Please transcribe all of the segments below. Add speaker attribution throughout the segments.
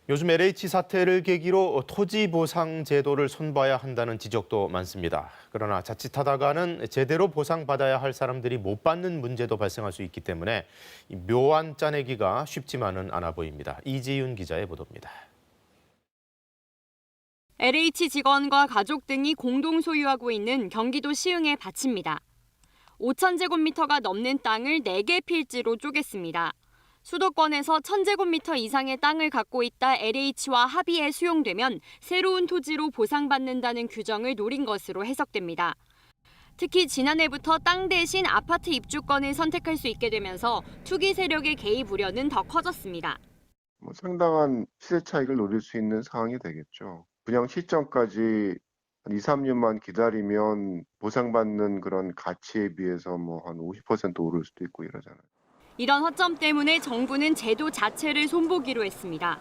Speaker 1: 요즘 LH 사태를 계기로 토지 보상 제도를 손봐야 한다는 지적도 많습니다. 그러나 자칫하다가는 제대로 보상받아야 할 사람들이 못 받는 문제도 발생할 수 있기 때문에 이 묘안 짜내기가 쉽지만은 않아 보입니다. 이지윤 기자의 보도입니다.
Speaker 2: LH 직원과 가족 등이 공동 소유하고 있는 경기도 시흥의 밭입니다. 5,000제곱미터가 넘는 땅을 4개 필지로 쪼갰습니다. 수도권에서 1,000제곱미터 이상의 땅을 갖고 있다 LH와 합의에 수용되면 새로운 토지로 보상받는다는 규정을 노린 것으로 해석됩니다. 특히 지난해부터 땅 대신 아파트 입주권을 선택할 수 있게 되면서 투기 세력의 개입 우려는 더 커졌습니다.
Speaker 3: 상당한 시세 차익을 노릴 수 있는 상황이 되겠죠. 분양 시점까지 한 2, 3년만 기다리면 보상받는 그런 가치에 비해서 한 50% 오를 수도 있고 이러잖아요.
Speaker 2: 이런 허점 때문에 정부는 제도 자체를 손보기로 했습니다.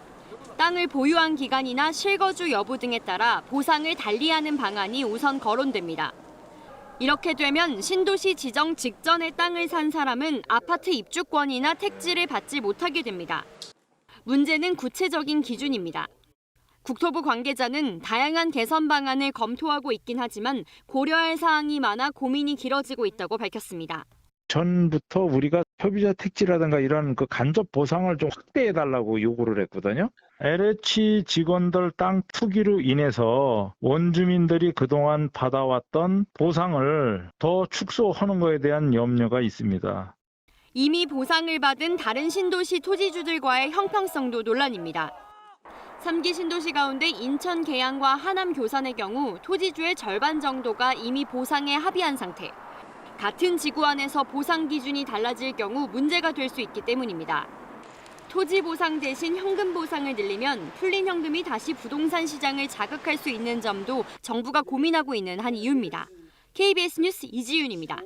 Speaker 2: 땅을 보유한 기간이나 실거주 여부 등에 따라 보상을 달리하는 방안이 우선 거론됩니다. 이렇게 되면 신도시 지정 직전에 땅을 산 사람은 아파트 입주권이나 택지를 받지 못하게 됩니다. 문제는 구체적인 기준입니다. 국토부 관계자는 다양한 개선 방안을 검토하고 있긴 하지만 고려할 사항이 많아 고민이 길어지고 있다고 밝혔습니다.
Speaker 4: 전부터 우리가 소비자 택지라든가 이런 그 간접 보상을 좀 확대해달라고 요구를 했거든요. LH 직원들 땅 투기로 인해서 원주민들이 그동안 받아왔던 보상을 더 축소하는 것에 대한 염려가 있습니다.
Speaker 2: 이미 보상을 받은 다른 신도시 토지주들과의 형평성도 논란입니다. 3기 신도시 가운데 인천 계양과 하남 교산의 경우 토지주의 절반 정도가 이미 보상에 합의한 상태. 같은 지구 안에서 보상 기준이 달라질 경우 문제가 될 수 있기 때문입니다. 토지 보상 대신 현금 보상을 늘리면 풀린 현금이 다시 부동산 시장을 자극할 수 있는 점도 정부가 고민하고 있는 한 이유입니다. KBS 뉴스 이지윤입니다.